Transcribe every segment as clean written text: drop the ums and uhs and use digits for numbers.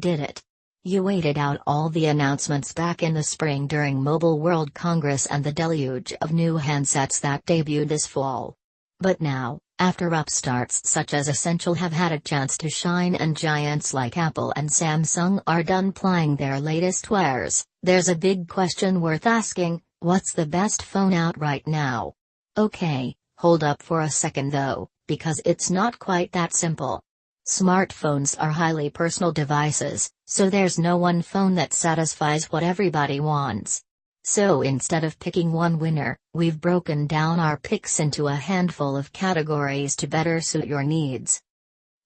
did it. You waited out all the announcements back in the spring during Mobile World Congress and the deluge of new handsets that debuted this fall. But now, after upstarts such as Essential have had a chance to shine and giants like Apple and Samsung are done plying their latest wares, there's a big question worth asking: what's the best phone out right now? Okay, hold up for a second though, because it's not quite that simple. Smartphones are highly personal devices, so there's no one phone that satisfies what everybody wants. So instead of picking one winner, we've broken down our picks into a handful of categories to better suit your needs.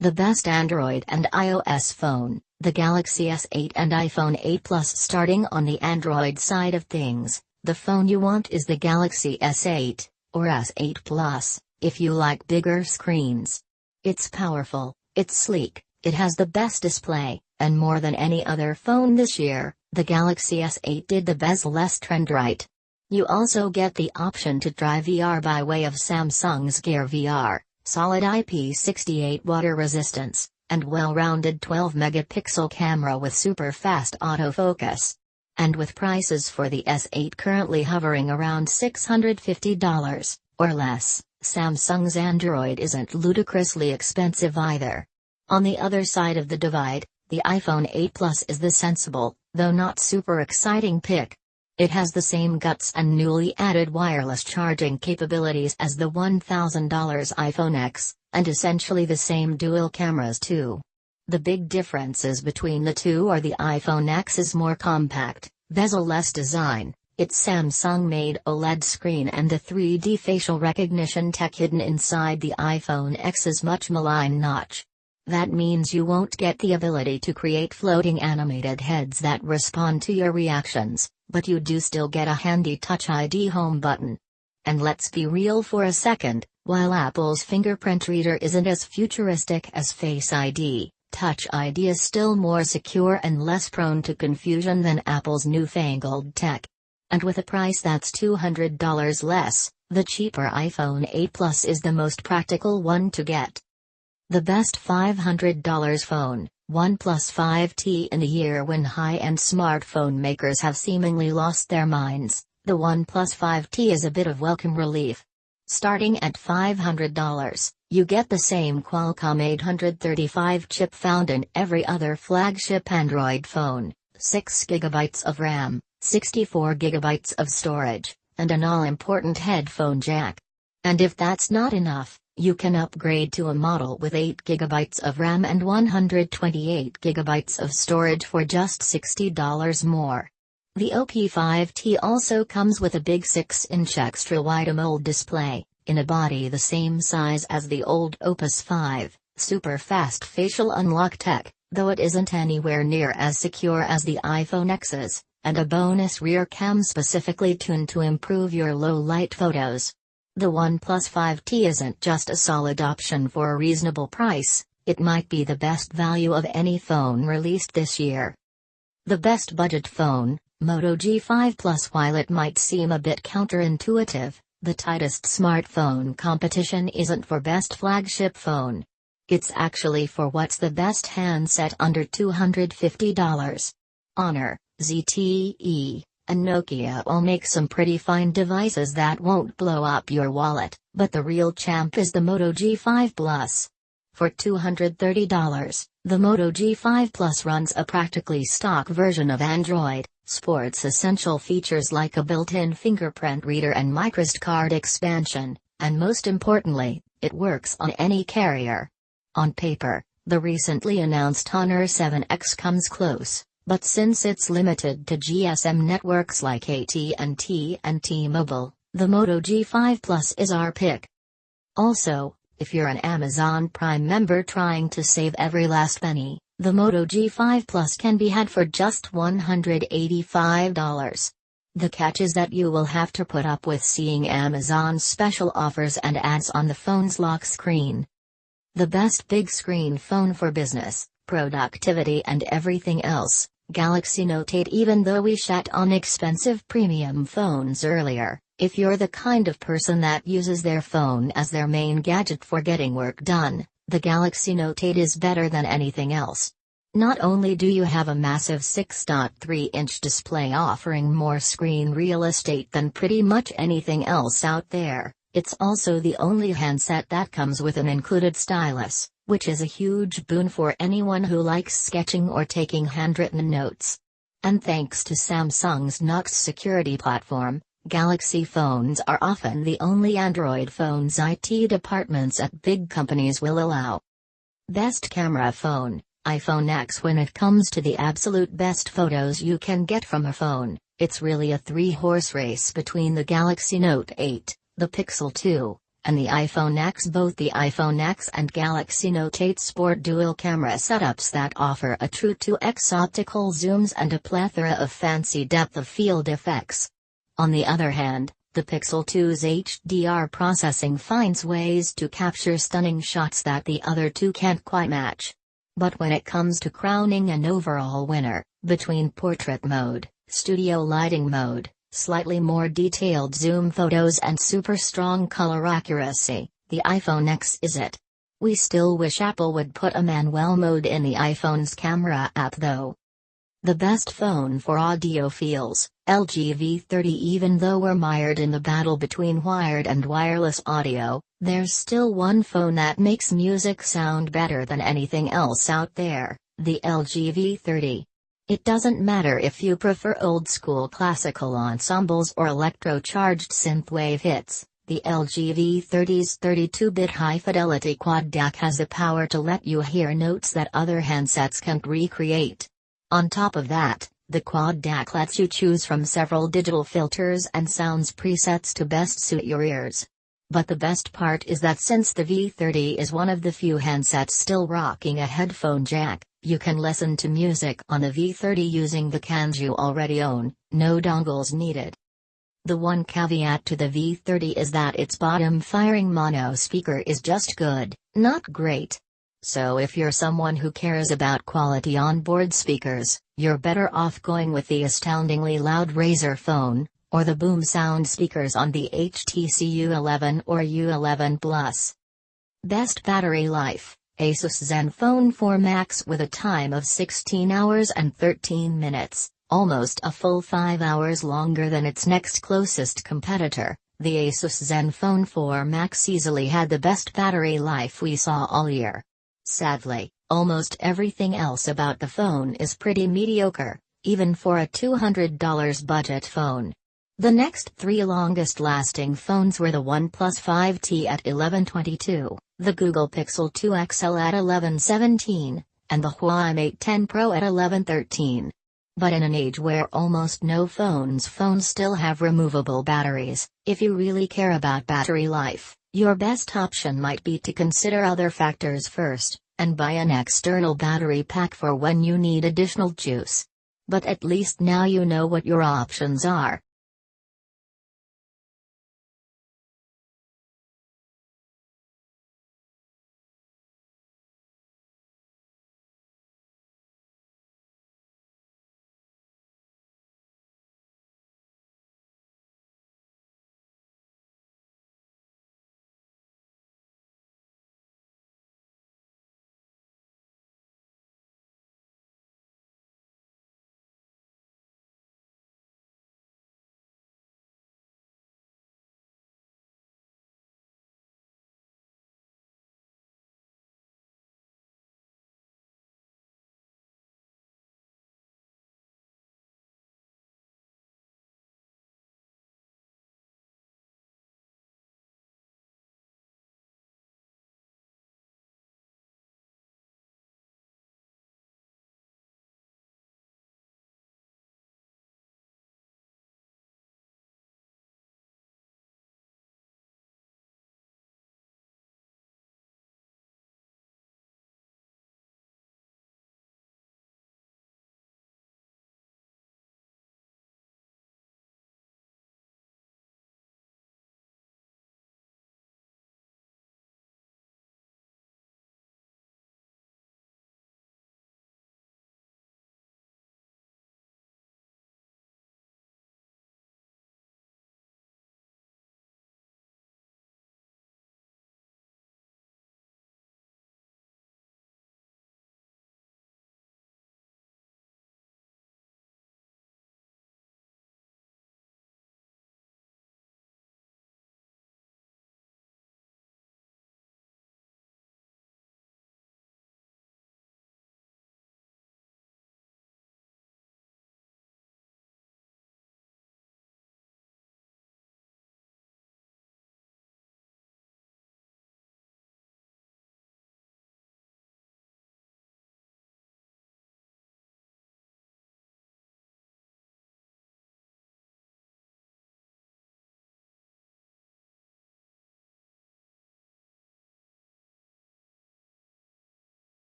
The best Android and iOS phone, the Galaxy S8 and iPhone 8 Plus. Starting on the Android side of things, the phone you want is the Galaxy S8, or S8 Plus, if you like bigger screens. It's powerful, it's sleek, it has the best display, and more than any other phone this year, the Galaxy S8 did the bezel-less trend right. You also get the option to try VR by way of Samsung's Gear VR, solid IP68 water resistance, and well-rounded 12-megapixel camera with super-fast autofocus. And with prices for the S8 currently hovering around $650 or less, Samsung's Android isn't ludicrously expensive either. On the other side of the divide, the iPhone 8 Plus is the sensible, though not super exciting pick. It has the same guts and newly added wireless charging capabilities as the $1,000 iPhone X, and essentially the same dual cameras too. The big differences between the two are the iPhone X's more compact, bezel-less design, its Samsung-made OLED screen, and the 3D facial recognition tech hidden inside the iPhone X's much maligned notch. That means you won't get the ability to create floating animated heads that respond to your reactions, but you do still get a handy Touch ID home button. And let's be real for a second, while Apple's fingerprint reader isn't as futuristic as Face ID, Touch ID is still more secure and less prone to confusion than Apple's newfangled tech. And with a price that's $200 less, the cheaper iPhone 8 Plus is the most practical one to get. The best $500 phone, OnePlus 5T. In a year when high-end smartphone makers have seemingly lost their minds, the OnePlus 5T is a bit of welcome relief. Starting at $500, you get the same Qualcomm 835 chip found in every other flagship Android phone, 6GB of RAM, 64GB of storage, and an all-important headphone jack. And if that's not enough, you can upgrade to a model with 8GB of RAM and 128GB of storage for just $60 more. The OP5T also comes with a big 6-inch extra-wide AMOLED display, in a body the same size as the old Opus 5, super-fast facial unlock tech, though it isn't anywhere near as secure as the iPhone X's, and a bonus rear cam specifically tuned to improve your low-light photos. The OnePlus 5T isn't just a solid option for a reasonable price, it might be the best value of any phone released this year. The best budget phone, Moto G5 Plus. While it might seem a bit counterintuitive, the tightest smartphone competition isn't for best flagship phone. It's actually for what's the best handset under $250. Honor, ZTE, and Nokia all make some pretty fine devices that won't blow up your wallet, but the real champ is the Moto G5 Plus. For $230, the Moto G5 Plus runs a practically stock version of Android, sports essential features like a built-in fingerprint reader and microSD card expansion, and most importantly, it works on any carrier. On paper, the recently announced Honor 7X comes close. But since it's limited to GSM networks like AT&T and T-Mobile, the Moto G5 Plus is our pick. Also, if you're an Amazon Prime member trying to save every last penny, the Moto G5 Plus can be had for just $185. The catch is that you will have to put up with seeing Amazon's special offers and ads on the phone's lock screen. The best big screen phone for business, productivity and everything else, Galaxy Note 8. Even though we shat on expensive premium phones earlier, if you're the kind of person that uses their phone as their main gadget for getting work done, the Galaxy Note 8 is better than anything else. Not only do you have a massive 6.3-inch display offering more screen real estate than pretty much anything else out there, it's also the only handset that comes with an included stylus, which is a huge boon for anyone who likes sketching or taking handwritten notes. And thanks to Samsung's Knox security platform, Galaxy phones are often the only Android phones IT departments at big companies will allow. Best camera phone, iPhone X. When it comes to the absolute best photos you can get from a phone, it's really a three-horse race between the Galaxy Note 8, the Pixel 2, and the iPhone X. Both the iPhone X and Galaxy Note 8 sport dual camera setups that offer a true 2x optical zooms and a plethora of fancy depth of field effects. On the other hand, the Pixel 2's HDR processing finds ways to capture stunning shots that the other two can't quite match. But when it comes to crowning an overall winner, between portrait mode, studio lighting mode, slightly more detailed zoom photos and super strong color accuracy, the iPhone X is it. We still wish Apple would put a manual mode in the iPhone's camera app though. The best phone for audiophiles, LG V30. Even though we're mired in the battle between wired and wireless audio, there's still one phone that makes music sound better than anything else out there, the LG V30. It doesn't matter if you prefer old-school classical ensembles or electro-charged synthwave hits, the LG V30's 32-bit high-fidelity quad DAC has the power to let you hear notes that other handsets can't recreate. On top of that, the quad DAC lets you choose from several digital filters and sounds presets to best suit your ears. But the best part is that since the V30 is one of the few handsets still rocking a headphone jack, you can listen to music on the V30 using the cans you already own, no dongles needed. The one caveat to the V30 is that its bottom-firing mono speaker is just good, not great. So if you're someone who cares about quality onboard speakers, you're better off going with the astoundingly loud Razer phone, or the boom sound speakers on the HTC U11 or U11 Plus. Best battery life, Asus Zenfone 4 Max with a time of 16 hours and 13 minutes, almost a full 5 hours longer than its next closest competitor. The Asus Zenfone 4 Max easily had the best battery life we saw all year. Sadly, almost everything else about the phone is pretty mediocre, even for a $200 budget phone. The next three longest-lasting phones were the OnePlus 5T at $1,122, the Google Pixel 2 XL at $1,117, and the Huawei Mate 10 Pro at $1,113. But in an age where almost no phones still have removable batteries, if you really care about battery life, your best option might be to consider other factors first, and buy an external battery pack for when you need additional juice. But at least now you know what your options are.